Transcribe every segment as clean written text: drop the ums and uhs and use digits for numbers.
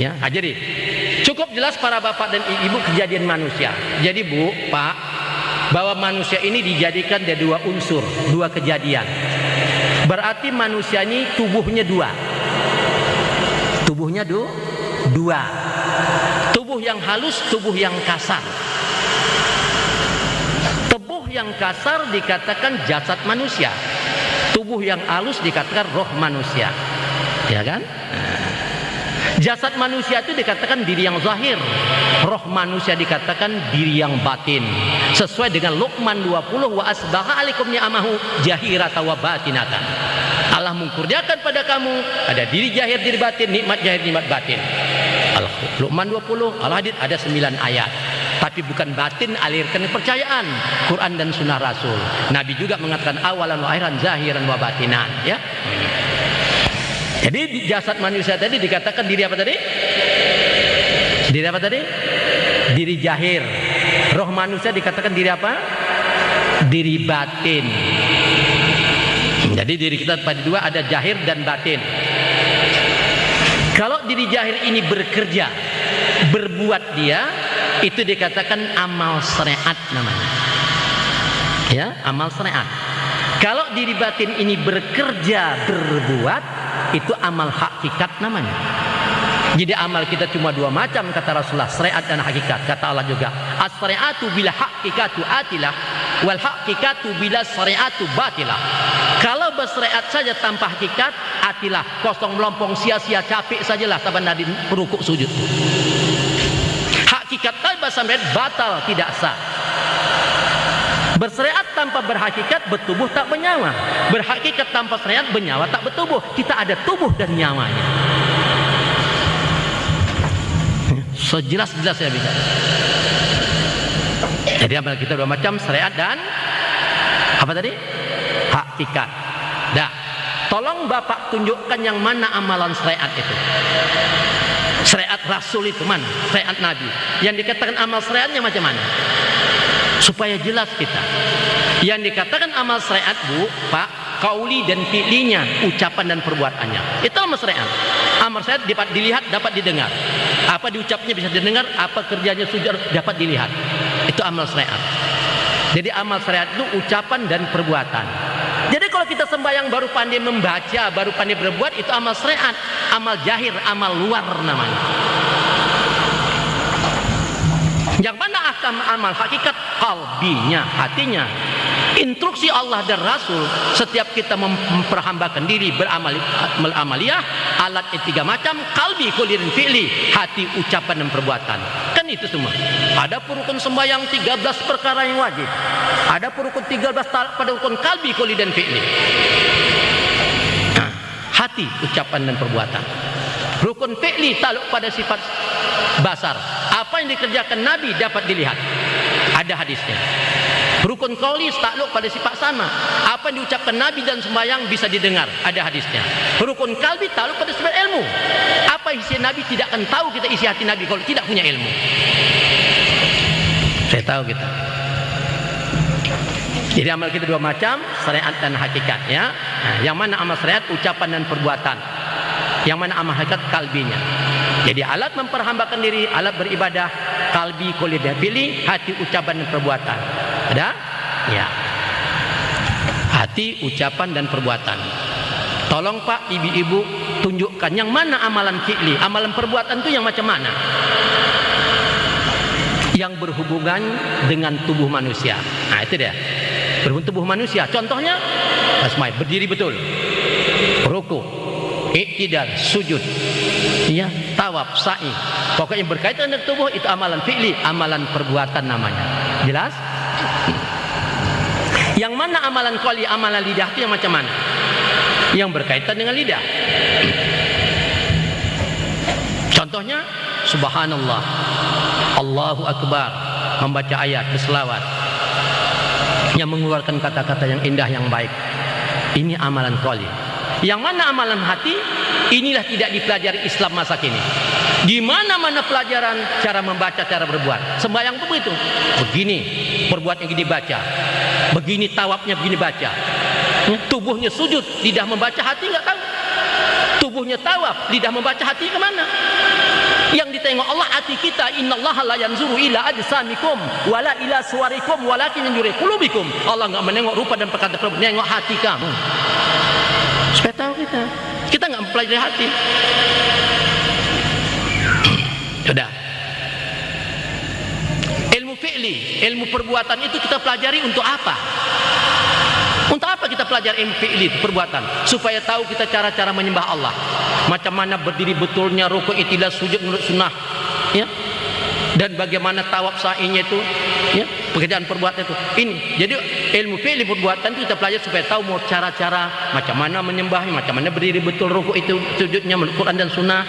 Ya, jadi cukup jelas para bapak dan ibu kejadian manusia. Jadi Bu, Pak, bahwa manusia ini dijadikan dari dua unsur, dua kejadian. Berarti manusia ini tubuhnya dua. Tubuhnya dua. Tubuh yang halus, tubuh yang kasar. Tubuh yang kasar dikatakan jasad manusia. Tubuh yang halus dikatakan roh manusia. Ya kan? Jasad manusia itu dikatakan diri yang zahir, roh manusia dikatakan diri yang batin. Sesuai dengan Luqman 20, wa asbaha alaikum ni'amahu jahirata wa batinatan. Allah mengkurniakan pada kamu ada diri zahir, diri batin, nikmat zahir, nikmat batin. Luqman 20, Al-Hadid ada 9 ayat. Tapi bukan batin, alirkan kepercayaan, Quran dan sunnah Rasul. Nabi juga mengatakan awalan wa akhiran zahiran wa batinan, ya. Jadi di jasad manusia tadi dikatakan diri apa tadi? Diri apa tadi? Diri zahir. Roh manusia dikatakan diri apa? Diri batin. Jadi diri kita pada dua, ada zahir dan batin. Kalau diri zahir ini bekerja, berbuat dia, itu dikatakan amal syariat namanya. Ya, amal syariat. Kalau diri batin ini bekerja, berbuat, itu amal hakikat namanya. Jadi amal kita cuma dua macam kata Rasulullah, syariat dan hakikat. Kata Allah juga, as-syariatu bila hakikatu atilah, wal hakikatu bila syariatu batilah. Kalau bersyariat saja tanpa hakikat, atilah, kosong melompong, sia-sia, capek sajalah saban nadi rukuk sujud. Hakikat tanpa syariat batal, tidak sah. Bersyariat tanpa berhakikat bertubuh tak bernyawa. Berhakikat tanpa syariat bernyawa tak bertubuh. Kita ada tubuh dan nyawanya. Sejelas-jelas saya bicara. Jadi amal kita dua macam, syariat dan apa tadi? Hakikat. Dah. Tolong Bapak tunjukkan yang mana amalan syariat itu. Syariat Rasul itu mana? Syariat Nabi. Yang dikatakan amal syariatnya macam mana? Supaya jelas kita. Yang dikatakan amal syariat Bu, Pak, kauli dan fi'linya, ucapan dan perbuatannya. Itu amal syariat. Amal syariat dapat dilihat, dapat didengar. Apa diucapnya bisa didengar, apa kerjanya sujud dapat dilihat. Itu amal syariat. Jadi amal syariat itu ucapan dan perbuatan. Jadi kalau kita sembahyang baru pandai membaca, baru pandai berbuat, itu amal syariat. Amal jahir, amal luar namanya. Yang mana amal hakikat? Qalbinya, hatinya. Instruksi Allah dan Rasul, setiap kita memperhambakan diri beramaliyah, alat tiga macam, qalbi, qawli dan fi'li, hati, ucapan dan perbuatan. Kan itu semua. Ada rukun sembahyang 13 perkara yang wajib. Ada rukun 13 pada rukun qalbi, qawli dan fi'li. Hati, ucapan dan perbuatan. Rukun fi'li taluk pada sifat basar. Apa yang dikerjakan Nabi dapat dilihat. Ada hadisnya. Rukun qauli takluk pada sifat sama. Apa yang diucapkan Nabi dan sembahyang bisa didengar. Ada hadisnya. Rukun kalbi takluk pada sifat ilmu. Apa isi Nabi tidak akan tahu kita isi hati Nabi kalau tidak punya ilmu. Saya tahu kita. Jadi amal kita dua macam, syariat dan hakikat, ya. Nah, yang mana amal syariat ucapan dan perbuatan. Yang mana amal hakikat kalbinya. Jadi alat memperhambakan diri, alat beribadah, kalbi, qauli dan fi'li, hati, ucapan dan perbuatan. Ada? Ya. Hati, ucapan dan perbuatan. Tolong Pak, ibu-ibu tunjukkan yang mana amalan fi'li, amalan perbuatan itu yang macam mana? Yang berhubungan dengan tubuh manusia. Nah, itu dia. Berhubungan tubuh manusia. Contohnya, Asmai, berdiri betul. Ruku, iktidal, sujud. Ya, tawaf, sa'i. Pokoknya berkaitan dengan tubuh itu amalan fi'li, amalan perbuatan namanya. Jelas? Yang mana amalan qauli, amalan lidah itu yang macam mana? Yang berkaitan dengan lidah. Contohnya, subhanallah, Allahu akbar, membaca ayat, berselawat, yang mengeluarkan kata-kata yang indah, yang baik. Ini amalan qauli. Yang mana amalan hati? Inilah tidak dipelajari Islam masa kini. Di mana-mana pelajaran cara membaca, cara berbuat. Sembahyang itu begitu. Begini, perbuatnya gini baca. Begini tawafnya begini baca. Tubuhnya sujud, lidah membaca, hati nggak tahu. Tubuhnya tawaf, lidah membaca, hati kemana? Yang ditengok Allah hati kita. Innallaha la yanzuru ila ajsamikum wala ila suwarikum walakin yanzuru qulubikum. Allah enggak menengok rupa dan perkataan, menengok hati kamu. Supaya tahu kita enggak mempelajari hati. Sudah. Ilmu fi'li, ilmu perbuatan itu kita pelajari untuk apa? Untuk apa kita pelajari ilmu fi'li itu, perbuatan? Supaya tahu kita cara-cara menyembah Allah. Macam mana berdiri betulnya, rukuk, i'tidal, sujud menurut sunnah, ya. Dan bagaimana tawaf sa'inya itu, ya, pekerjaan perbuatan itu. Ini. Jadi ilmu fi'li perbuatan itu kita pelajari supaya tahu mau cara-cara macam mana menyembah, macam mana berdiri betul, rukuk itu, sujudnya menurut Quran dan sunnah.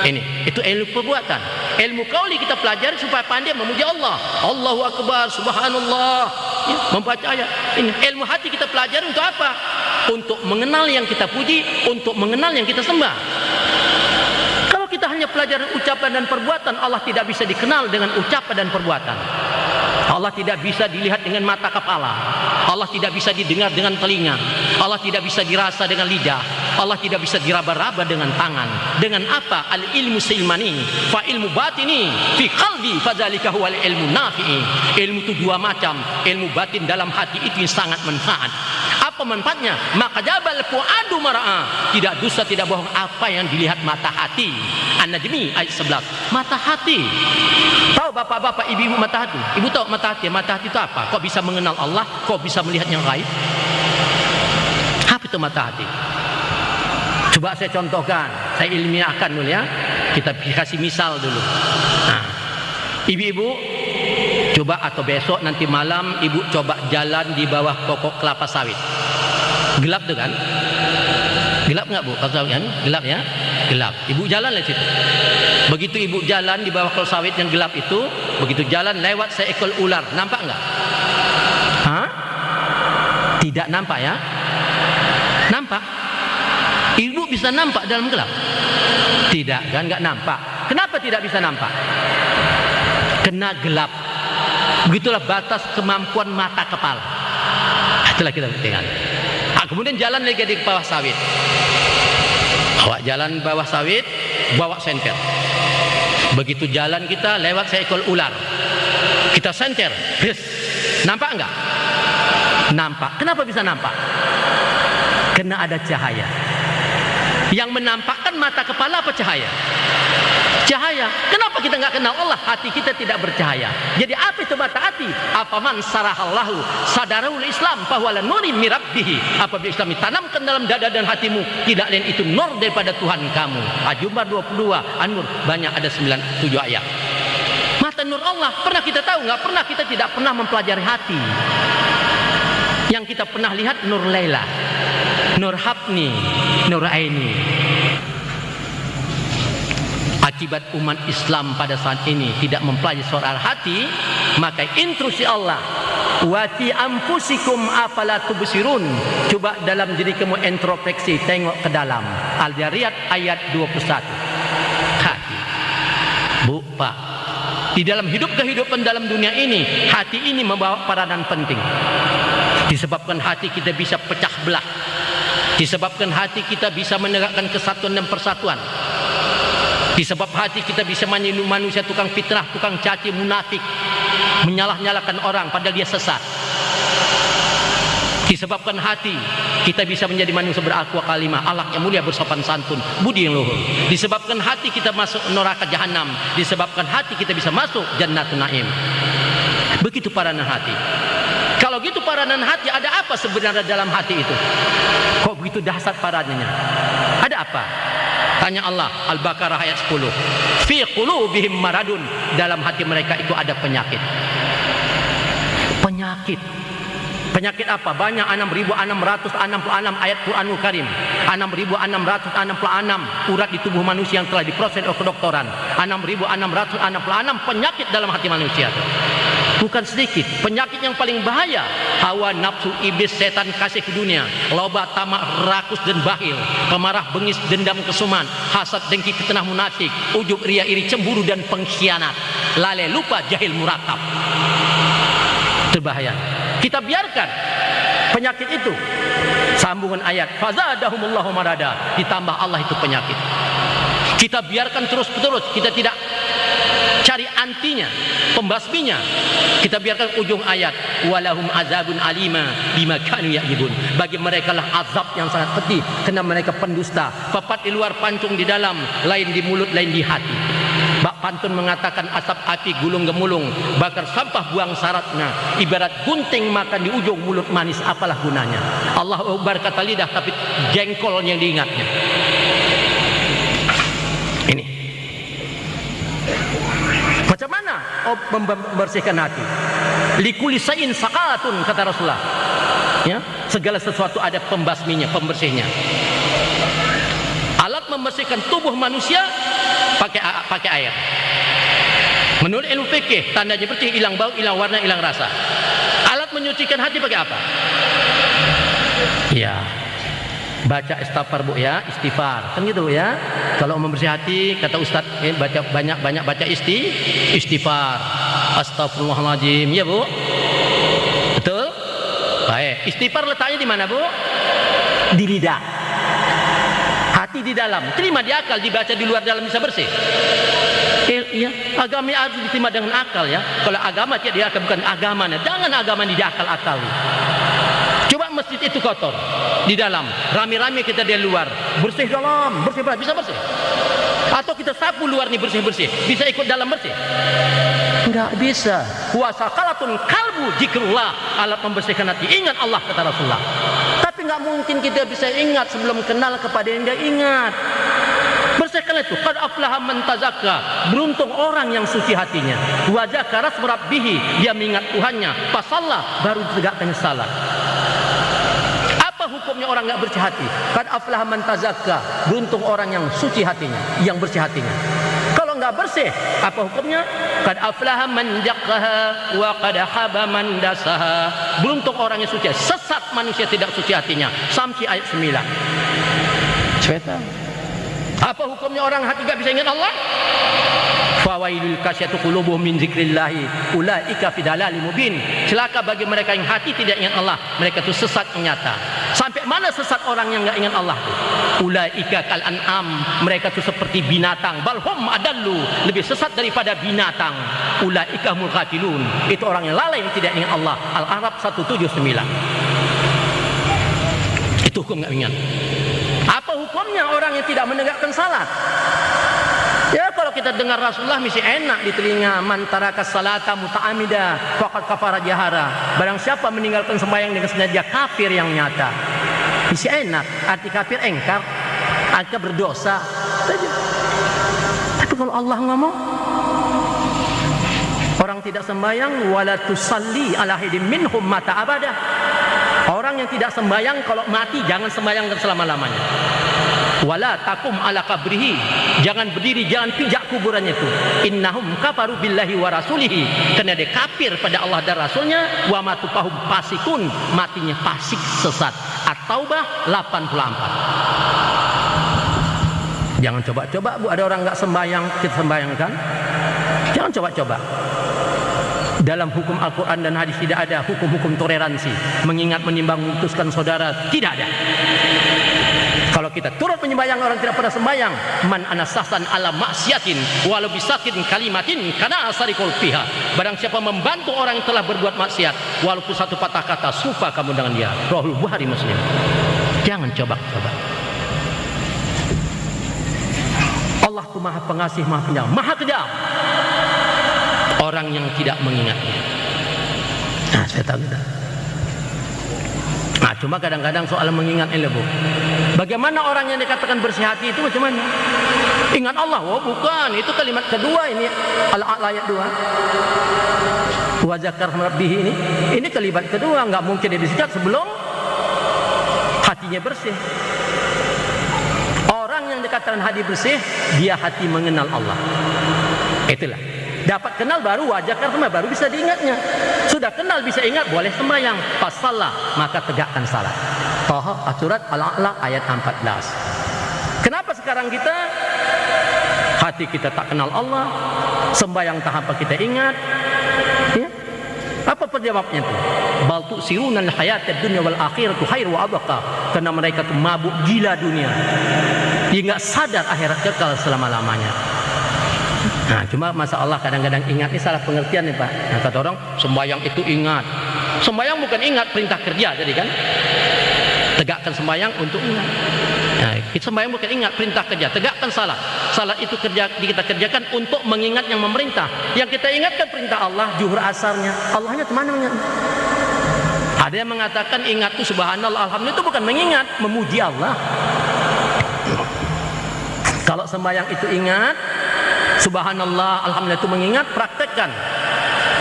Ini. Itu ilmu perbuatan. Ilmu qauli kita pelajari supaya pandai memuji Allah. Allahu Akbar, subhanallah. Ya, membaca ayat. Ini. Ilmu hati kita pelajari untuk apa? Untuk mengenal yang kita puji, untuk mengenal yang kita sembah. Kalau kita hanya pelajari ucapan dan perbuatan, Allah tidak bisa dikenal dengan ucapan dan perbuatan. Allah tidak bisa dilihat dengan mata kepala. Allah tidak bisa didengar dengan telinga. Allah tidak bisa dirasa dengan lidah. Allah tidak bisa diraba-raba dengan tangan. Dengan apa? Al-ilmu silmani fa ilmu batini fi qalbi fadzalika huwal ilmu nafi'i. Ilmu itu dua macam. Ilmu batin dalam hati itu sangat manfaat. Apa manfaatnya? Maka jabal fuadu mara'a. Tidak dusta, tidak bohong apa yang dilihat mata hati. An-Najmi ayat 11. Mata hati. Tahu bapak-bapak, ibu-ibu mata hati? Ibu tahu mata hati? Mata hati itu apa? Kok bisa mengenal Allah? Kok bisa melihat yang gaib? Apa itu mata hati? Coba saya contohkan, saya ilmiahkan dulu ya. Kita kasih misal dulu. Nah, ibu-ibu coba, atau besok nanti malam ibu coba jalan di bawah pokok kelapa sawit. Gelap tuh kan? Gelap nggak bu? Kelapa sawit kan? Gelap ya? Gelap. Ibu jalan di situ. Begitu ibu jalan di bawah kelapa sawit yang gelap itu, begitu jalan lewat seekor ular, nampak nggak? Hah? Tidak nampak ya? Nampak? Ibu bisa nampak dalam gelap? Tidak kan? Nggak nampak. Kenapa tidak bisa nampak? Kena gelap. Begitulah batas kemampuan mata kepala. Itulah kita buktikan. Kemudian jalan lagi di bawah sawit. Bawa jalan bawah sawit, bawa senter. Begitu jalan kita lewat seekor ular, kita senter. Nampak enggak? Nampak. Kenapa bisa nampak? Karena ada cahaya. Yang menampakkan mata kepala apa cahaya? Cahaya. Kenapa kita nggak kenal Allah? Hati kita tidak bercahaya. Jadi apa itu mata hati? Afaman sarahallahu sadarul Islam fahuwa nuri mirabbihi. Apabila Islam ditanamkan dalam dada dan hatimu, tidak lain itu nur daripada Tuhan kamu. Al-Jum'ah 22 An-Nur, banyak ada 97 ayat. Mata nur Allah pernah kita tahu nggak? Pernah. Kita tidak pernah mempelajari hati. Yang kita pernah lihat nur Laila, nur Habni, nur Aini. Akibat umat Islam pada saat ini tidak mempelajari soal hati, maka intrusi Allah. Wa fi anfusikum afala tubsirun. Coba dalam diri kamu introspeksi, tengok ke dalam. Al-Jariyat ayat 21. Hati. Bu, Pak, di dalam kehidupan dalam dunia ini, hati ini membawa peranan penting. Disebabkan hati kita bisa pecah belah. Disebabkan hati kita bisa menegakkan kesatuan dan persatuan. Disebab hati kita bisa menjadi manusia tukang fitnah, tukang caci, munafik, menyalah-nyalakan orang padahal dia sesat. Disebabkan hati kita bisa menjadi manusia berakhlak kalimah, akhlak yang mulia, bersopan santun, budi yang luhur. Disebabkan hati kita masuk neraka jahanam. Disebabkan hati kita bisa masuk jannatun naim. Begitu peranan hati. Kalau gitu peranan hati, ada apa sebenarnya dalam hati itu? Kok begitu dahsyat paranannya? Ada apa? Tanya Allah, Al-Baqarah ayat 10. Fi qulubihim maradun. Dalam hati mereka itu ada penyakit. Penyakit. Penyakit apa? Banyak, 6.666 ayat Quranul Karim. 6.666 urat di tubuh manusia yang telah diproses oleh kedokteran. 6.666 penyakit dalam hati manusia itu. Bukan sedikit. Penyakit yang paling bahaya, hawa nafsu, iblis, setan, kasih ke dunia, loba, tamak, rakus dan bahil, pemarah, bengis, dendam, kesuman, hasad, dengki, fitnah, munafik, ujub, ria, iri, cemburu dan pengkhianat, lalai, lupa, jahil, murakab. Terbahaya. Kita biarkan penyakit itu. Sambungan ayat, fazadahumullahu marada, ditambah Allah itu penyakit. Kita biarkan terus-terus, kita tidak cari antinya, pembasminya. Kita biarkan ujung ayat, walahum azabun alima bima kanu yakdzibun. Bagi mereka lah azab yang sangat pedih karena mereka pendusta. Papat di luar, pancung di dalam, lain di mulut, lain di hati. Bak pantun mengatakan asap api gulung gemulung, bakar sampah buang syaratnya, ibarat gunting makan di ujung mulut manis, apalah gunanya. Allah Akbar kata lidah, tapi jengkol yang diingatnya. Ini macam mana membersihkan hati? Likuli sayin sakatun, kata Rasulullah. Ya, segala sesuatu ada pembasminya, pembersihnya. Alat membersihkan tubuh manusia pakai air. Menurut ilmu fikih, tandanya bersih, hilang bau, hilang warna, hilang rasa. Alat menyucikan hati pakai apa? Ya, baca istighfar Bu ya, istighfar. Kan gitu ya. Kalau membersih hati, kata Ustaz, baca banyak baca istighfar. Astagfirullahaladzim, ya Bu. Betul? Baik. Istighfar letaknya di mana Bu? Di lidah. Hati di dalam, terima di akal, dibaca di luar dalam bisa bersih. Ya, agama harus diterima dengan akal ya. Kalau agama tidak di akal, bukan agamanya. Jangan agama di akal-akal. Coba masjid itu kotor di dalam, rame-rame kita di luar, bersih dalam, bersih bisa bersih. Atau kita sapu luar nih bersih-bersih, bisa ikut dalam bersih? Enggak bisa. Puasa kalatun kalbu zikrullah, alat membersihkan hati, ingat Allah, kata Rasulullah. Tapi nggak mungkin kita bisa ingat sebelum kenal kepada yang dia ingat. Bersihkan itu. Qad aflaha man tazakka, beruntung orang yang suci hatinya. Wa zakara rabbihi, dia mengingat Tuhannya. Pasalla, baru ditegakkan salat. Apa hukumnya orang nggak bersih hati? Qad aflaha man tazakka, beruntung orang yang suci hatinya, yang bersih hatinya. Kalau nggak bersih, apa hukumnya? Qad aflaha man jaqqaha wa qad haba man dasaha. Beruntung orang yang suci. Sesat manusia tidak suci hatinya. Samsi ayat 9. Cerita. Apa hukumnya orang hati gak bisa ingat Allah? Fawailul kasyatu qulubuhum min zikrillahi ulaika fi dalalin mubin. Celaka bagi mereka yang hati tidak ingat Allah, mereka itu sesat yang nyata. Sampai mana sesat orang yang enggak ingat Allah itu? Ulaika kal an'am, mereka itu seperti binatang. Balhum adallu, lebih sesat daripada binatang. Ulaika humul ghafilun, itu orang yang lalai yang tidak ingat Allah. Al-Arab 179. Itu hukum enggak ingat. Apa hukumnya orang yang tidak menegakkan salat? Ya, kalau kita dengar Rasulullah mesti enak di telinga. Man taraka salata muta'amida faqad kafara jahara. Barang siapa meninggalkan sembahyang dengan sengaja, kafir yang nyata. Mesti enak. Arti kafir engkar, arti berdosa. Tapi kalau Allah ngomong, orang tidak sembahyang wala tusalli ala ahadin minhum mata abada. Orang yang tidak sembahyang kalau mati jangan sembahyang selama-lamanya. Wala takum ala kabrihi, jangan berdiri, jangan pijak kuburannya itu. Innahum kafaru billahi wa rasulihi, karena dia kafir pada Allah dan Rasulnya. Wa matufahum fasikun, matinya fasik sesat. At-Taubah 84. Jangan coba-coba Bu, ada orang nggak sembahyang kita sembahyangkan. Jangan coba-coba. Dalam hukum Al-Quran dan hadis tidak ada hukum-hukum toleransi, mengingat, menimbang, memutuskan saudara, tidak ada. Kalau kita turut menyembayang orang tidak pernah sembayang, man anasasan ala maksiatin walau bisakin kalimatin kana asarikul fiha. Barang siapa membantu orang yang telah berbuat maksiat walaupun satu patah kata, sufa kamu dengan dia. Rahul Bukhari Muslim. Jangan coba-coba. Allah itu Maha Pengasih, Maha Penyayang, Maha Kejam orang yang tidak mengingatnya. Nah, saya tahu kita. Nah, cuma kadang-kadang soal mengingat ini Bu. Bagaimana orang yang dikatakan bersih hati itu macam mana? Ingat Allah? Oh bukan, itu kalimat kedua ini, Al-A'la ayat 2. Wa zakar rabbih ini kalimat kedua, enggak mungkin dia disikat sebelum hatinya bersih. Orang yang dikatakan hati bersih, dia hati mengenal Allah. Itulah. Dapat kenal baru wajah karena baru bisa diingatnya. Sudah kenal bisa ingat, boleh sembahyang. Pas salat maka tegakkan salat. Toh surat Al-A'la ayat 14. Kenapa sekarang kita hati kita tak kenal Allah, sembahyang tak apa kita ingat? Ya? Apa penjawabnya itu? Bal tu'sirunal hayatad dunya wal akhiratu khairu wa abqa. Karena mereka tuh mabuk gila dunia. Dia enggak sadar akhirat kekal selama-lamanya. Nah, cuma masalah kadang-kadang ingat ini salah pengertian nih Pak. Nah, kata orang sembahyang itu ingat. Sembahyang bukan ingat, perintah kerja jadi kan. Tegakkan sembahyang untuk ingat. Nah, sembahyang bukan ingat, perintah kerja. Tegakkan salat. Salat itu kita kerjakan untuk mengingat yang memerintah. Yang kita ingatkan perintah Allah, zuhur asarnya. Allahnya kemana ingat? Ada yang mengatakan ingat itu subhanallah, alhamdulillah itu bukan mengingat, memuji Allah. Kalau sembahyang itu ingat, subhanallah, alhamdulillah itu mengingat, praktekkan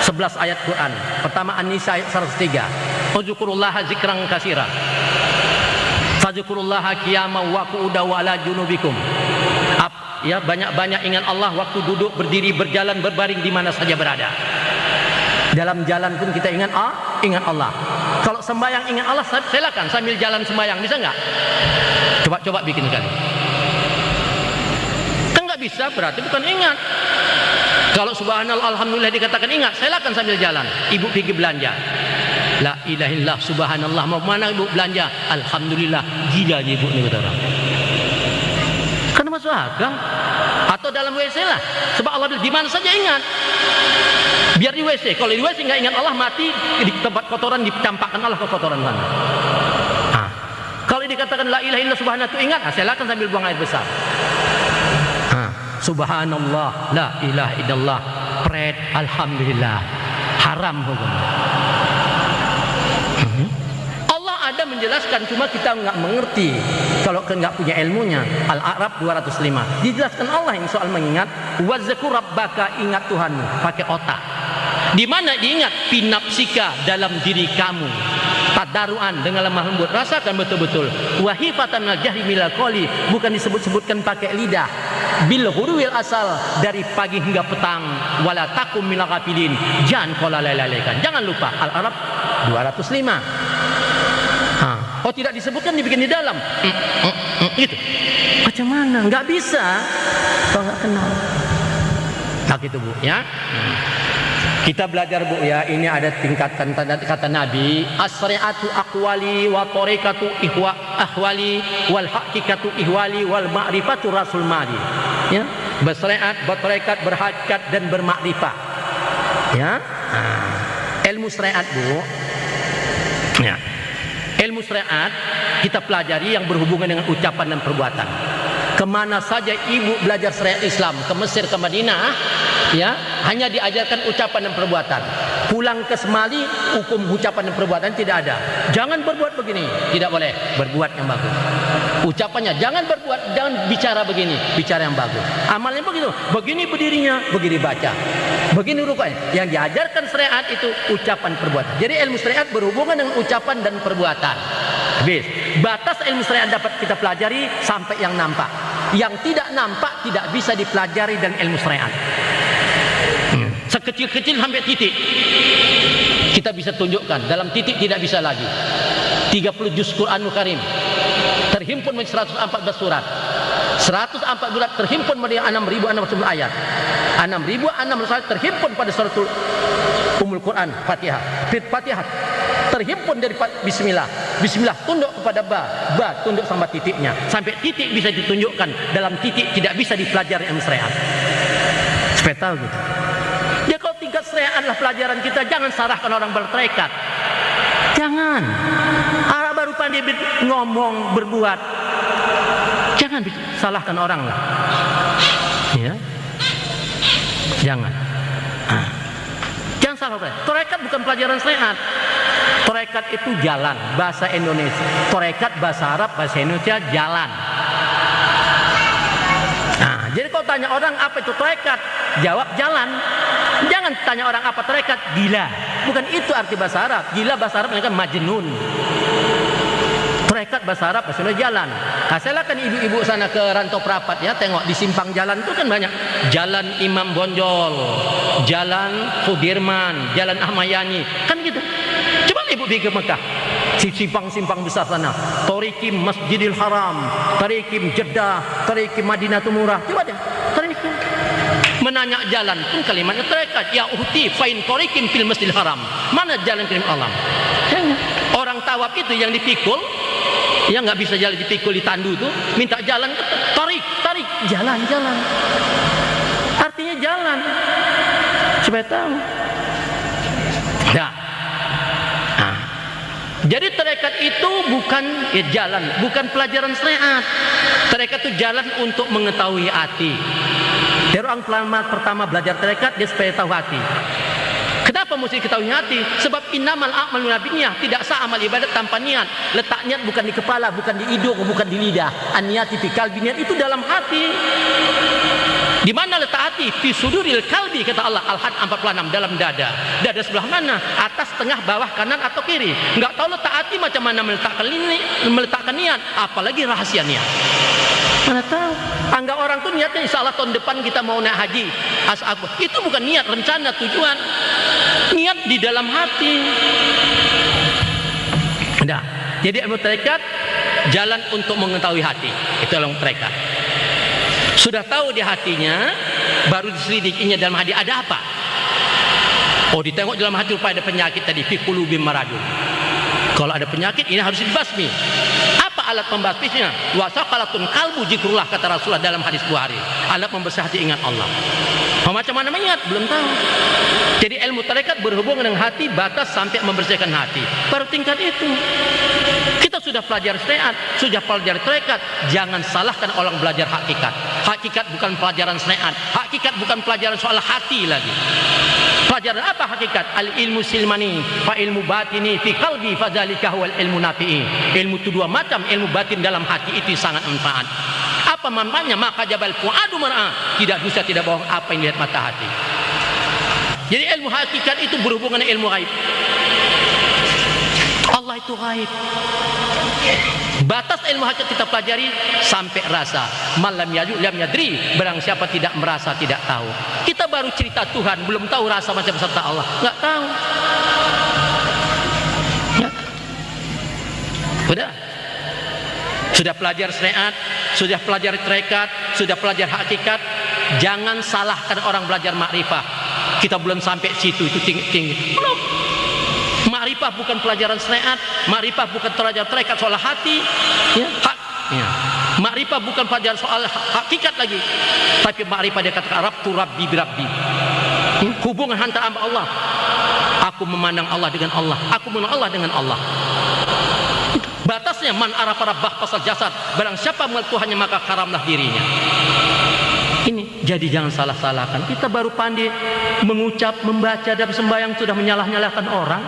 11 ayat Quran. Pertama An-Nisa ayat 103. Uzkurullaha zikran katsira. Fadzkurullaha qiyaman wa qu'udan wa ala junubikum. Ya, banyak-banyak ingat Allah waktu duduk, berdiri, berjalan, berbaring di mana saja berada. Dalam jalan pun kita ingat Allah. Kalau sembahyang ingat Allah, silakan sambil jalan sembahyang, bisa enggak? Coba bikin kali. Kan enggak bisa, berarti bukan ingat. Kalau subhanallah alhamdulillah dikatakan ingat, silakan sambil jalan. Ibu pergi belanja. La ilaha illallah subhanallah, mau mana ibu belanja? Alhamdulillah, gila ibu ni kata orang. Kan masuk akal. Atau dalam WC lah. Sebab Allah bilang di mana saja ingat. Biar di WC. Kalau di WC enggak ingat Allah, mati di tempat kotoran, dicampakkan Allah ke kotoran sana. Nah, kalau dikatakan la ilaha illallah subhanallah itu ingat, nah, silakan sambil buang air besar. Subhanallah, la ilaha illallah, pret, alhamdulillah, haram hukumnya. Allah ada menjelaskan, cuma kita nggak mengerti. Kalau nggak punya ilmunya. Al-A'raf 205 dijelaskan Allah yang soal mengingat. Wazkur rabbaka, ingat Tuhanmu, pakai otak. Di mana diingat? Pinapsika, dalam diri kamu. Tadaruan, dengan lemah lembut, rasakan betul-betul. Wahifatan minal jahri minal qawli, bukan disebut-sebutkan pakai lidah. Bil hurwil asal, dari pagi hingga petang. Wala takum minal ghafilin, jangan kau lalai-lalaikan. Jangan lupa. Al-Araf 205. Oh, tidak disebutkan, dibikin di dalam. Gitu. Macam mana? Nggak bisa kalau nggak kenal. Nah gitu Bu ya. Kita belajar Bu ya, ini ada tingkatan kata Nabi, as-syari'atu aqwali wa tariqatu ahwali wal haqiqatu ihwali wal ma'rifatu rasul mali. Ya, bersyariat, bertarekat, berhakikat dan bermakrifat. Ya. Ilmu syariat Bu. Ya. Ilmu syariat kita pelajari yang berhubungan dengan ucapan dan perbuatan. Kemana saja ibu belajar syariat Islam, ke Mesir, ke Madinah, ya, hanya diajarkan ucapan dan perbuatan. Pulang ke Semali, hukum ucapan dan perbuatan tidak ada. Jangan berbuat begini, tidak boleh. Berbuat yang bagus. Ucapannya jangan berbuat, jangan bicara begini, bicara yang bagus. Amalnya begitu, begini berdirinya, begini baca, begini rukuknya. Yang diajarkan syariat itu ucapan perbuatan. Jadi ilmu syariat berhubungan dengan ucapan dan perbuatan. Habis. Batas ilmu syariat dapat kita pelajari sampai yang nampak. Yang tidak nampak tidak bisa dipelajari dan ilmu syariat. Sekecil-kecil sampai titik kita bisa tunjukkan, dalam titik tidak bisa lagi. 30 juz Quranul Karim terhimpun menjadi 114 surat. 114 surat terhimpun menjadi 6.600 ayat. 6.600 ayat terhimpun pada suratul Ummul Quran, Fatihah. Fatihah terhimpun dari bismillah. Bismillah tunduk kepada ba tunduk sama titiknya. Sampai titik bisa ditunjukkan, dalam titik tidak bisa dipelajari ilmu syariat. Supaya tahu gitu. Ya kalau tingkat syariat adalah pelajaran kita, jangan salahkan orang bertarekat. Jangan. Arab baru pandai ngomong, berbuat. Jangan salahkan orang lah. Ya. Jangan. Jangan salah. Tarekat bukan pelajaran syariat. Tarekat itu jalan, bahasa Indonesia. Tarekat bahasa Arab, bahasa Indonesia jalan. Nah, jadi kalau tanya orang apa itu tarekat, jawab jalan. Jangan tanya orang apa tarekat, gila. Bukan itu arti bahasa Arab. Gila bahasa Arab kan majnun. Tarekat bahasa Arab bahasa Indonesia jalan. Nah, silakan ibu-ibu sana ke Rantau Prapat ya, tengok di simpang jalan itu kan banyak. Jalan Imam Bonjol, Jalan Sudirman, Jalan Ahmad Yani, kan gitu. Coba ibu pergi ke Mekah, simpang-simpang besar sana, Tariqim Masjidil Haram, Tariqim Jeddah, Tariqim Madinatul Murah, coba deh, Tariqim. Menanya jalan pun kalimatnya tarekat. Ya uhti fain tariqim fil Masjidil Haram. Mana jalan ke alam? Orang tawaf itu yang dipikul, yang nggak bisa jalan dipikul di tandu tuh, minta jalan ke tarik, jalan. Artinya Supaya tahu. Nah. Jadi tarekat itu bukan jalan, bukan pelajaran syariat. Tarekat itu jalan untuk mengetahui hati. Dari orang pertama belajar tarekat dia supaya tahu hati. Kenapa mesti ketahui hati? Sebab innamal a'malu binniyah, tidak sah amal ibadat tanpa niat. Letak niat bukan di kepala, bukan di hidung, bukan di lidah. An-niyati fi qalbi, niat itu dalam hati. Di mana letak hati? Fi suduril kalbi, kata Allah Al-Had 46, dalam dada. Dada sebelah mana? Atas, tengah, bawah, kanan atau kiri. Enggak tahu letak hati macam mana meletakkan niat, apalagi rahasia niat. Mana tahu? Anggap orang tuh niatnya insya Allah tahun depan kita mau naik haji. Itu bukan niat, rencana, tujuan. Niat di dalam hati. Nah, jadi ilmu tarekat jalan untuk mengetahui hati. Itu ilmu tarekat. Sudah tahu di hatinya, baru diselidikinya dalam hati ada apa. Oh, ditengok dalam hati rupanya ada penyakit tadi, fi qulubim maradun. Kalau ada penyakit ini harus dibasmi. Apa alat pembasmisnya? Wa saqalatun qalbu zikrullah, kata Rasulullah dalam hadis Bukhari. Alat pembersih hati ingat Allah. Macam mana mengingat? Belum tahu. Jadi ilmu tarekat berhubungan dengan hati, batas sampai membersihkan hati. Baru tingkat itu. Kita sudah belajar syariat, sudah belajar tarekat. Jangan salahkan orang belajar hakikat. Hakikat bukan pelajaran syariat. Hakikat bukan pelajaran soal hati lagi. Pelajaran apa hakikat? Al ilmu silmani, fa ilmu batini fi qalbi, fa dzalika huwal ilmu nafi'i. Ilmu itu dua macam, ilmu batin dalam hati itu sangat manfaat. Apa manfaatnya? Maka jabal fuadu mar'a, tidak dusta tidak bohong apa yang dilihat mata hati. Jadi ilmu hakikat itu berhubungan dengan ilmu gaib. Allah itu gaib. Batas ilmu hakikat kita pelajari sampai rasa. Malam yaju lam yadri, barang siapa tidak merasa tidak tahu. Kita baru cerita Tuhan, belum tahu rasa macam serta Allah, nggak tahu. Udah. Sudah pelajar syariat, sudah pelajar tarekat, sudah pelajar hakikat. Jangan salahkan orang belajar makrifah. Kita belum sampai situ, itu tinggi. Belum. Makrifah bukan pelajaran syariat, makrifah bukan pelajaran tarekat soal hati, ya. Ya. Makrifah bukan pelajaran soal hakikat lagi. Tapi makrifah dia katakan rabtu rabbi birabbi. Hubungan antara Allah. Aku memandang Allah dengan Allah, aku memandang Allah dengan Allah. Batasnya man arafa rabbah pasal jasad, barang siapa mengenal Tuhannya maka karamlah dirinya. Ini jadi jangan salah-salahkan. Kita baru pandai mengucap, membaca dan sembahyang sudah menyalah-nyalahkan orang.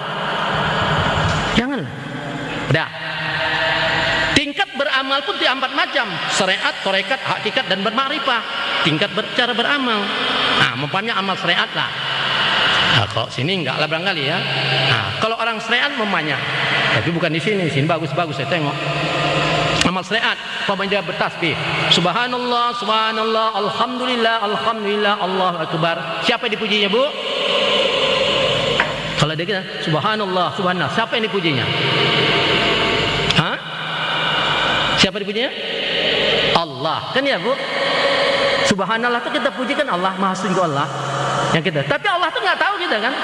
Janganlah. Dah. Tingkat beramal pun di 4 macam: syariat, tarekat, hakikat dan bermakrifah. Tingkat cara beramal. Nah, umpamanya amal syariat lah. Nah, kalau sini enggak lah barangkali ya. Nah, kalau orang syariat memanya, tapi bukan di sini. Sini bagus-bagus saya tengok. Amal syariat, pemanja bertasbih. Subhanallah, subhanallah, alhamdulillah, alhamdulillah, Allahu akbar. Siapa yang dipujinya, Bu? Kalau dia kata subhanallah, subhanallah, siapa yang dipujinya? Hah? Siapa dipujinya? Allah. Kan ya, Bu? Subhanallah itu kita pujikan Allah, Maha Sungguh Allah. Yang kita. Tapi Allah tuh nggak tahu kita kan.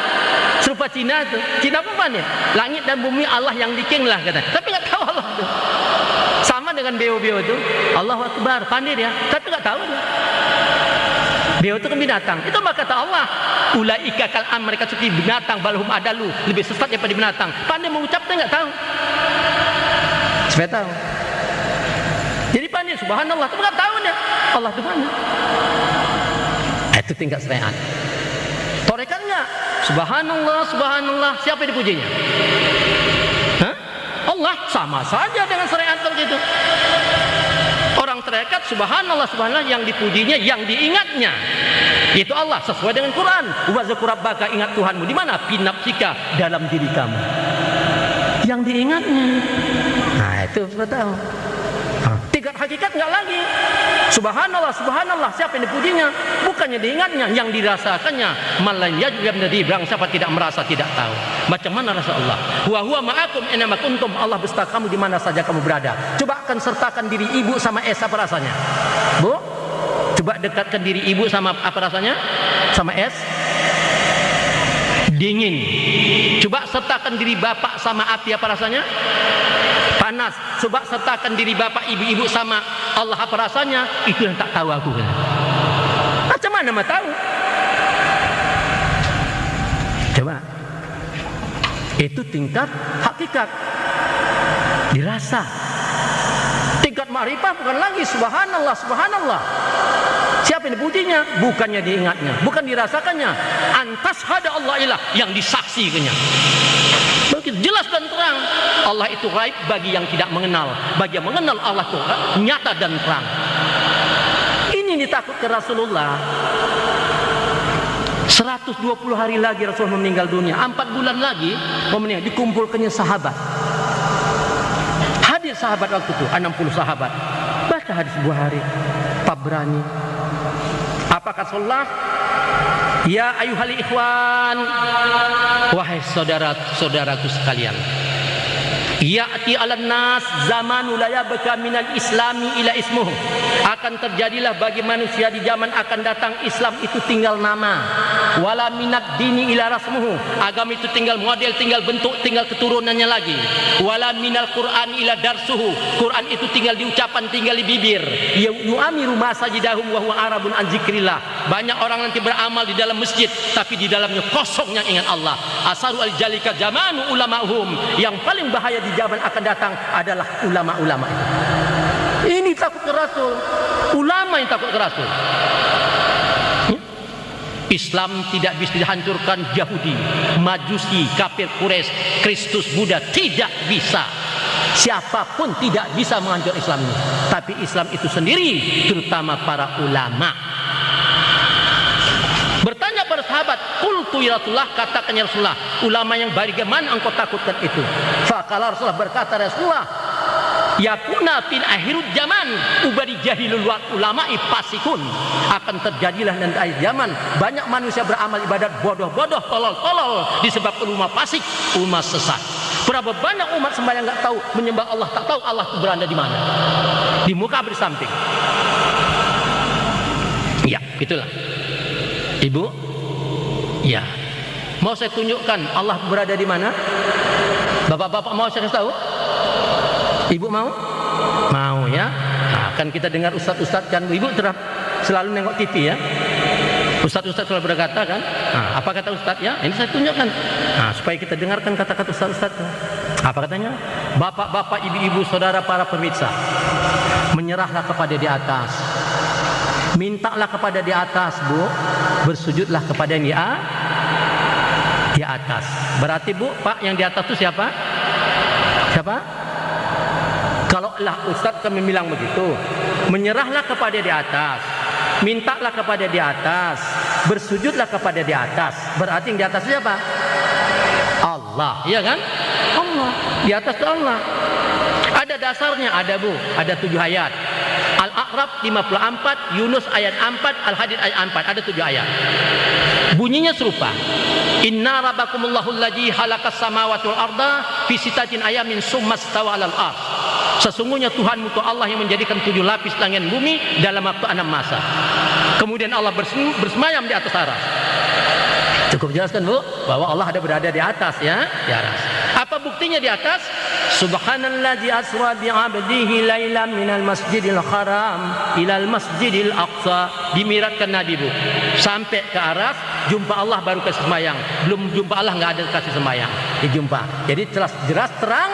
Serupa Cina tuh. Cina apa nih? Langit dan bumi Allah yang bikin lah kata. Tapi nggak tahu Allah tuh. Sama dengan beo-beo itu. Allahu Akbar, pandai dia. Tapi nggak tahu dia. Beo itu kan binatang. Itu maka kata Allah. Ulaika kal am, mereka seperti binatang, balhum adalu, lebih sesat daripada binatang. Pandai mengucapnya nggak tahu. Supaya tahu. Jadi pandai subhanallah, tapi nggak tahu dia. Allah itu mana? Itu tingkat syariat. Tarekat enggak? Subhanallah, subhanallah, siapa yang dipujinya? Hah? Allah. Sama saja dengan syariat begitu. Orang tarekat subhanallah, subhanallah, yang dipujinya, yang diingatnya itu Allah sesuai dengan Quran. Wa zkur rabbaka, ingat Tuhanmu di mana? Fi nafsika, dalam diri kamu. Yang diingatnya. Nah, itu sudah tahu. Tingkat hakikat enggak lagi. Subhanallah, subhanallah, siapa yang dipujinya? Bukannya diingatnya, yang dirasakannya. Malam yajib nadi, barang siapa tidak merasa tidak tahu. Macam mana rasa Allah? Wa huwa ma'akum aina ma kuntum, Allah beserta kamu di mana saja kamu berada. Coba akan sertakan diri ibu sama es, apa rasanya? Bu, coba dekatkan diri ibu sama apa rasanya? Sama es? Dingin. Coba sertakan diri bapak sama api, apa rasanya? Panas. Coba sertakan diri bapak ibu-ibu sama Allah, apa rasanya? Itu yang tak tahu aku. Macam mana mau tahu? Itu tingkat hakikat, dirasa. Tingkat ma'rifah bukan lagi subhanallah, subhanallah. Siapa yang dipujinya? Bukannya diingatnya, bukan dirasakannya. Antas hada Allah ilah, yang disaksikannya. Begitu jelas dan terang. Allah itu gaib bagi yang tidak mengenal. Bagi yang mengenal Allah itu nyata dan terang. Ini ditakutkan Rasulullah. 120 hari lagi Rasul meninggal dunia. 4 bulan lagi dikumpulkannya sahabat. Hadir sahabat waktu itu 60 sahabat. Baca hadis Bukhari, Tabrani. Apakah Rasulullah? Ya ayuhal ikhwan, wahai saudara-saudaraku sekalian. Ya'ti 'alan nas zamanu la yabqa minal islami ila ismuhu. Akan terjadilah bagi manusia di zaman akan datang Islam itu tinggal nama. Wala minad dini ila rasmuhu. Agama itu tinggal model, tinggal bentuk, tinggal keturunannya lagi. Wala minal Qur'an ila darsuhu. Quran itu tinggal di ucapan, tinggal di bibir. Yu'amiru masajidahum wa huwa arabun an zikrillah. Banyak orang nanti beramal di dalam masjid tapi di dalamnya kosong yang ingat Allah. Asaru al-jalika zamanu ulama'hum. Yang paling bahaya di zaman akan datang adalah ulama-ulama itu. Ini takut ke Rasul. Ulama yang takut ke Rasul. Islam tidak bisa dihancurkan Yahudi, Majusi, kafir Quraisy, Kristus, Buddha, tidak bisa. Siapapun tidak bisa menghancurkan Islam ini. Tapi Islam itu sendiri, terutama para ulama. Bertanya para sahabat, qultu ya Rasulullah, katakan ya Rasulullah, ulama yang bagaimana engkau takutkan itu? Faqala Rasulullah, berkata Rasulullah, yakuna fil akhirut zaman ubadi jahilul ulama'i fasikun. Akan terjadilah nanti akhir zaman banyak manusia beramal ibadat bodoh-bodoh, tolol-tolol disebabkan umat fasik, umat sesat. Berapa banyak umat sembahyang enggak tahu, menyembah Allah tak tahu Allah itu berada di mana. Di muka atau di samping. Ya, itulah. Ibu, ya. Mau saya tunjukkan Allah berada di mana? Bapak-bapak mau saya kasih tahu? Ibu mau? Mau ya? Nah, kan kita dengar ustaz-ustaz kan, ibu selalu nengok TV ya. Ustaz-ustaz selalu berkata kan, nah, apa kata ustaz ya? Ini saya tunjukkan. Nah, supaya kita dengarkan kata-kata ustaz-ustaz. Apa katanya? Bapak-bapak, ibu-ibu, saudara para pemirsa, menyerahlah kepada di atas. Mintalah kepada di atas, Bu. Bersujudlah kepada yang di atas. Berarti Bu, Pak, yang di atas itu siapa? Siapa? Kalau lah Ustaz kami bilang begitu, menyerahlah kepada di atas, mintalah kepada di atas, bersujudlah kepada di atas. Berarti yang di atas siapa? Allah, iya kan? Allah. Di atas itu Allah. Ada dasarnya, ada Bu, ada 7 ayat. Al-A'raf 54, Yunus ayat 4, Al-Hadid ayat 4, ada 7 ayat. Bunyinya serupa. Inna rabbakumullahu alladzi khalaqas samawati wal arda fi sittatin ayamin tsumma stawa 'alal 'arsy. Sesungguhnya Tuhanmu itu Allah yang menjadikan 7 lapis langit bumi dalam waktu 6 masa. Kemudian Allah bersemayam di atas aras. Cukup jelaskan Bu bahwa Allah ada berada di atas ya, di atas. Apa buktinya di atas? Subhanalladzi asra bi 'abdihi lailan minal masjidil haram ilal masjidil aqsa. Dimiratkan Nabi Bu sampai ke aras, jumpa Allah baru kasih sembahyang. Belum jumpa Allah enggak ada kasih sembahyang. Dijumpa. Jadi jelas terang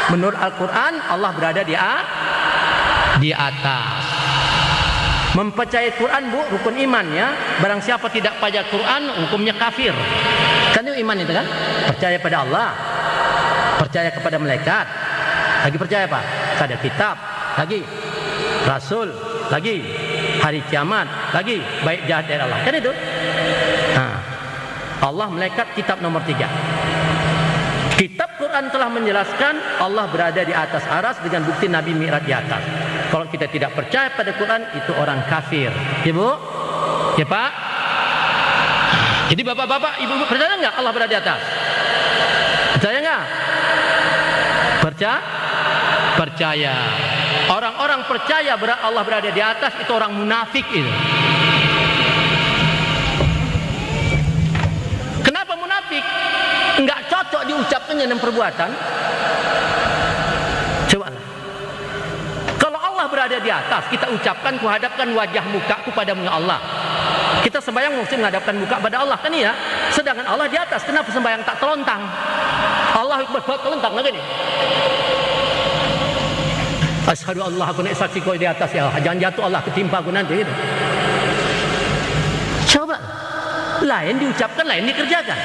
menurut Al-Qur'an Allah berada di atas. Mempercayai Quran Bu, rukun iman ya. Barang siapa tidak percaya Quran, hukumnya kafir. Kan itu iman itu kan? Percaya pada Allah, percaya kepada malaikat, lagi percaya apa? Ada kitab, lagi Rasul, lagi hari kiamat, lagi baik jahat dari Allah. Kan itu? Nah, Allah, malaikat, kitab nomor 3. Kitab Quran telah menjelaskan Allah berada di atas aras dengan bukti Nabi Mi'raj di atas. Kalau kita tidak percaya pada Quran, itu orang kafir. Ya Bu? Ya Pak? Jadi bapak-bapak, ibu-ibu percaya nggak Allah berada di atas? Percaya nggak? Percaya. Orang-orang percaya Allah berada di atas itu orang munafik itu. Kenapa munafik? Enggak cocok diucapkannya dan perbuatan. Coba lah. Kalau Allah berada di atas, kita ucapkan, kuhadapkan wajah mukaku padamu ya Allah. Kita sembahyang mesti menghadapkan muka pada Allah kan ya? Sedangkan Allah di atas. Kenapa sembahyang tak telontang? Allah Akbar telontang lagi nih. Asyhadu Allah, aku nak saksi kau di atas ya. Jangan jatuh Allah ketimpa aku nanti gitu. Coba. Lain diucapkan, lain dikerjakan.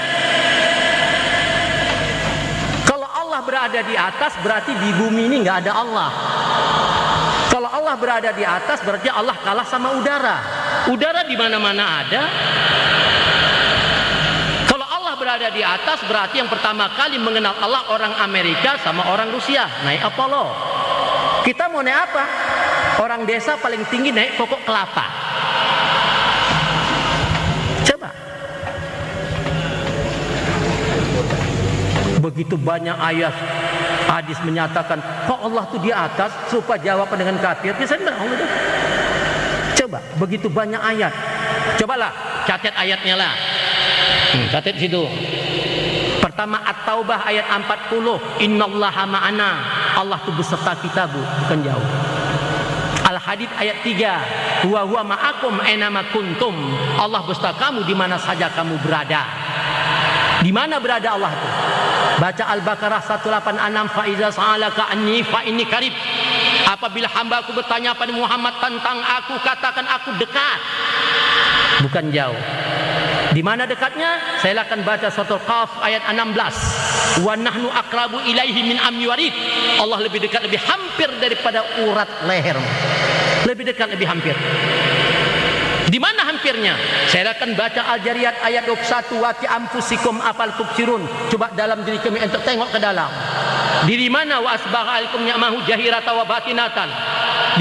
Kalau Allah berada di atas, berarti di bumi ini nggak ada Allah. Kalau Allah berada di atas, berarti Allah kalah sama udara. Udara di mana-mana ada. Kalau Allah berada di atas, berarti yang pertama kali mengenal Allah orang Amerika sama orang Rusia, naik Apollo. Kita mau naik apa? Orang desa paling tinggi naik pokok kelapa. Coba. Begitu banyak ayat hadis menyatakan kok Allah tuh di atas, supaya jawab dengan kafir. Coba, begitu banyak ayat. Cobalah catat ayatnya lah. Catat situ. Pertama At-Taubah ayat 40. Innallaha ma'ana. Allah itu beserta kita, Bu, bukan jauh. Al-Hadid ayat 3. Huwa huwa ma'akum ainama kuntum. Allah beserta kamu di mana saja kamu berada. Di mana berada Allah itu? Baca Al-Baqarah 186. Fa iza sa'alaka anni fa inni qarib. Apabila hamba aku bertanya pada Muhammad tentang aku, katakan aku dekat, bukan jauh. Di mana dekatnya? Saya akan baca surat Qaf ayat 16. Wa nahnu aqrabu ilaihi min amri warid. Allah lebih dekat, lebih hampir daripada urat lehermu. Lebih dekat, lebih hampir. Di mana hampirnya? Saya akan baca Al-Jariyat ayat 21. Wa fi anfusikum afal tubsirun. Coba dalam diri kami untuk tengok ke dalam. Diri mana? Wa asbagha alaikum ni'amahu jahiratan wa batinatan.